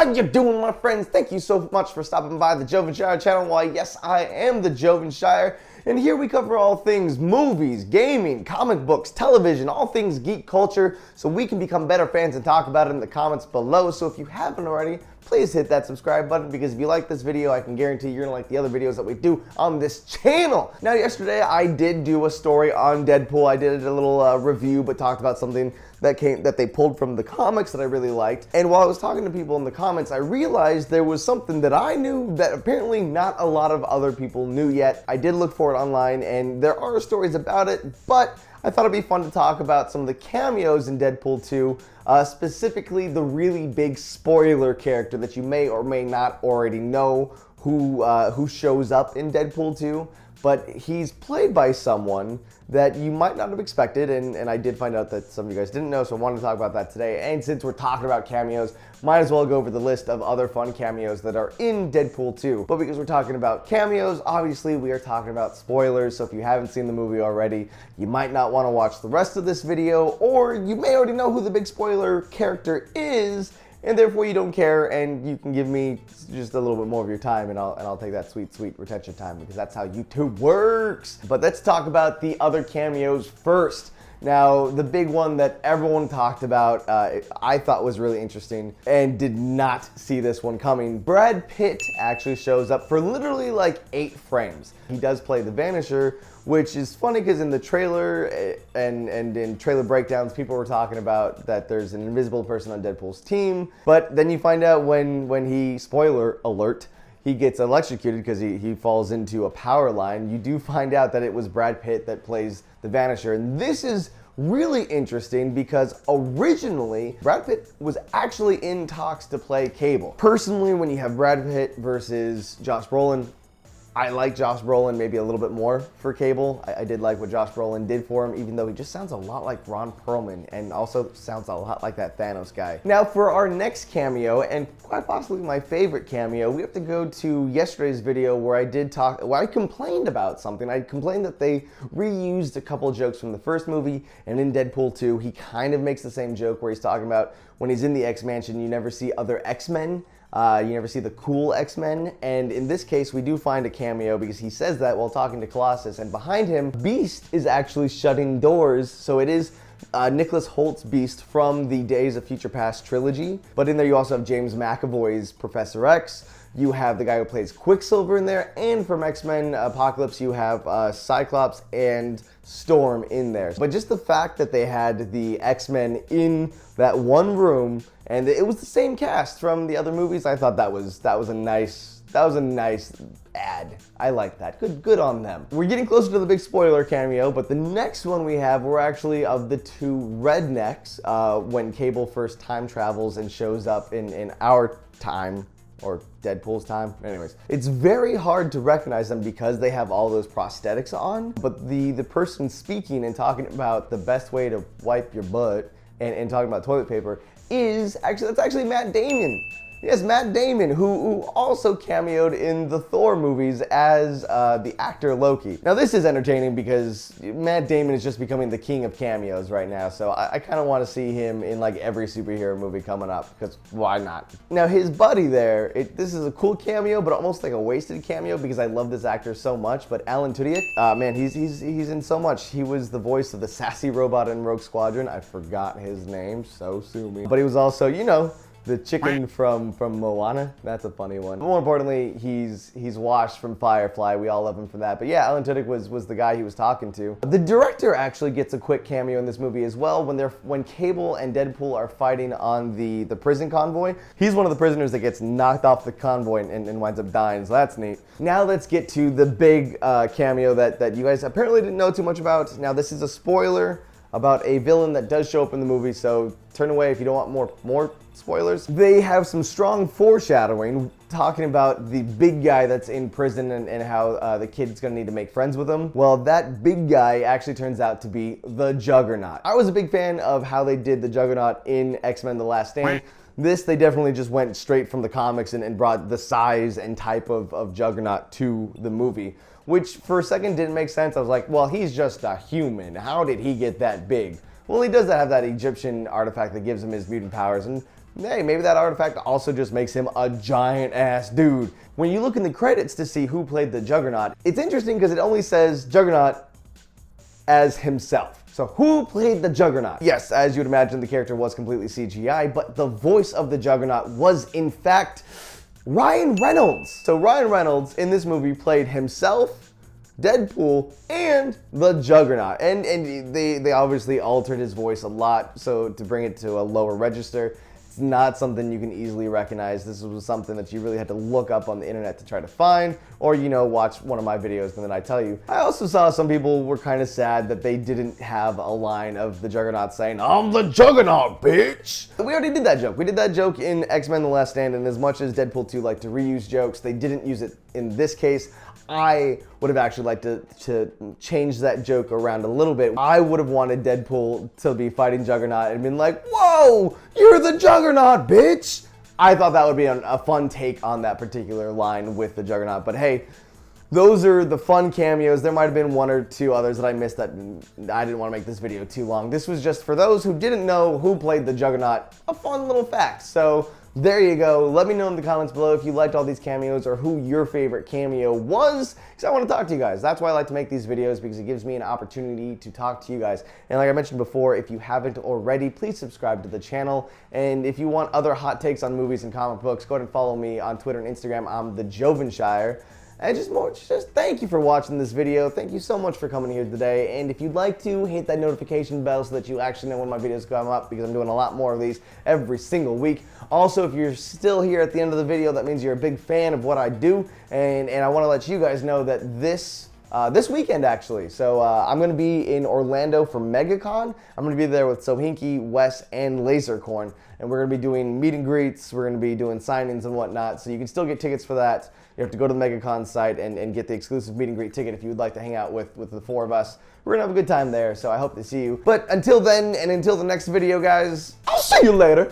How you doing, my friends? Thank you so much for stopping by the Jovenshire channel. Why, yes, I am the Jovenshire, and here we cover all things movies, gaming, comic books, television, all things geek culture, so we can become better fans and talk about it in the comments below. So if you haven't already, please hit that subscribe button, because if you like this video, I can guarantee you're gonna like the other videos that we do on this channel. Now, yesterday I did do a story on Deadpool. I did a little review, but talked about something that they pulled from the comics that I really liked. And while I was talking to people in the comments, I realized there was something that I knew that apparently not a lot of other people knew yet. I did look for it online, and there are stories about it, but I thought it'd be fun to talk about some of the cameos in Deadpool 2, specifically the really big spoiler character that you may or may not already know who shows up in Deadpool 2, but he's played by someone that you might not have expected, and I did find out that some of you guys didn't know, so I wanted to talk about that today. And since we're talking about cameos, might as well go over the list of other fun cameos that are in Deadpool 2. But because we're talking about cameos, obviously we are talking about spoilers, so if you haven't seen the movie already, you might not want to watch the rest of this video, or you may already know who the big spoiler character is, and therefore you don't care, and you can give me just a little bit more of your time, and I'll take that sweet retention time, because that's how YouTube works. But let's talk about the other cameos first. Now, the big one that everyone talked about, I thought was really interesting, and did not see this one coming. Brad Pitt actually shows up for literally like 8 frames. He does play the Vanisher, which is funny because in the trailer and in trailer breakdowns, people were talking about that there's an invisible person on Deadpool's team. But then you find out when he, spoiler alert, he gets electrocuted because he falls into a power line. You do find out that it was Brad Pitt that plays the Vanisher. And this is really interesting because originally Brad Pitt was actually in talks to play Cable. Personally, when you have Brad Pitt versus Josh Brolin, I like Josh Brolin maybe a little bit more for Cable. I did like what Josh Brolin did for him, even though he just sounds a lot like Ron Perlman and also sounds a lot like that Thanos guy. Now, for our next cameo, and quite possibly my favorite cameo, we have to go to yesterday's video where I complained about something. I complained that they reused a couple jokes from the first movie, and in Deadpool 2, he kind of makes the same joke where he's talking about when he's in the X-Mansion, you never see other X-Men. You never see the cool X-Men, and in this case we do find a cameo because he says that while talking to Colossus, and behind him Beast is actually shutting doors, so it is Nicholas Holt's Beast from the Days of Future Past trilogy. But in there you also have James McAvoy's Professor X, you have the guy who plays Quicksilver in there, and from X-Men Apocalypse you have Cyclops and Storm in there. But just the fact that they had the X-Men in that one room, and it was the same cast from the other movies, I thought that was a nice ad. I like that. Good on them. We're getting closer to the big spoiler cameo, but the next one we have, we're actually of the 2 rednecks when Cable first time travels and shows up in our time, or Deadpool's time. Anyways, it's very hard to recognize them because they have all those prosthetics on, but the person speaking and talking about the best way to wipe your butt and talking about toilet paper is that's actually Matt Damon. Yes, Matt Damon, who also cameoed in the Thor movies as the actor Loki. Now this is entertaining because Matt Damon is just becoming the king of cameos right now, so I kind of want to see him in like every superhero movie coming up, because why not? Now his buddy there, this is a cool cameo, but almost like a wasted cameo because I love this actor so much, but Alan Tudyk, man, he's in so much. He was the voice of the sassy robot in Rogue Squadron. I forgot his name, so sue me. But he was also, you know, the chicken from Moana. That's a funny one. But more importantly, he's Wash from Firefly. We all love him for that. But yeah, Alan Tudyk was the guy he was talking to. The director actually gets a quick cameo in this movie as well when Cable and Deadpool are fighting on the prison convoy. He's one of the prisoners that gets knocked off the convoy and winds up dying, so that's neat. Now let's get to the big cameo that you guys apparently didn't know too much about. Now this is a spoiler about a villain that does show up in the movie, so turn away if you don't want more spoilers. They have some strong foreshadowing talking about the big guy that's in prison and how the kid's gonna need to make friends with him. Well, that big guy actually turns out to be the Juggernaut. I was a big fan of how they did the Juggernaut in X-Men The Last Stand. This, they definitely just went straight from the comics and brought the size and type of Juggernaut to the movie, which for a second didn't make sense. I was like, well, he's just a human. How did he get that big? Well, he does have that Egyptian artifact that gives him his mutant powers, and hey, maybe that artifact also just makes him a giant ass dude. When you look in the credits to see who played the Juggernaut, it's interesting because it only says Juggernaut as himself. So who played the Juggernaut? Yes, as you'd imagine, the character was completely CGI, but the voice of the Juggernaut was in fact Ryan Reynolds. So Ryan Reynolds in this movie played himself, Deadpool, and the Juggernaut. And they obviously altered his voice a lot, so to bring it to a lower register. It's not something you can easily recognize. This was something that you really had to look up on the internet to try to find, or, you know, watch one of my videos and then I tell you. I also saw some people were kind of sad that they didn't have a line of the Juggernaut saying, "I'm the Juggernaut, bitch!" We already did that joke. We did that joke in X-Men The Last Stand, and as much as Deadpool 2 liked to reuse jokes, they didn't use it in this case. I would have actually liked to change that joke around a little bit. I would have wanted Deadpool to be fighting Juggernaut and been like, "Whoa, you're the Juggernaut, bitch!" I thought that would be a fun take on that particular line with the Juggernaut. But hey, those are the fun cameos. There might have been one or two others that I missed that I didn't want to make this video too long. This was just for those who didn't know who played the Juggernaut, a fun little fact. So there you go. Let me know in the comments below if you liked all these cameos or who your favorite cameo was, because I want to talk to you guys. That's why I like to make these videos, because it gives me an opportunity to talk to you guys. And like I mentioned before, if you haven't already, please subscribe to the channel. And if you want other hot takes on movies and comic books, go ahead and follow me on Twitter and Instagram. I'm the Jovenshire. And just thank you for watching this video. Thank you so much for coming here today. And if you'd like to, hit that notification bell so that you actually know when my videos come up, because I'm doing a lot more of these every single week. Also, if you're still here at the end of the video, that means you're a big fan of what I do. And I want to let you guys know that this weekend, actually. So I'm going to be in Orlando for MegaCon. I'm going to be there with Sohinki, Wes, and Lasercorn. And we're going to be doing meet and greets. We're going to be doing signings and whatnot. So you can still get tickets for that. You have to go to the MegaCon site and get the exclusive meet and greet ticket if you would like to hang out with the four of us. We're going to have a good time there, so I hope to see you. But until then, and until the next video, guys, I'll see you later.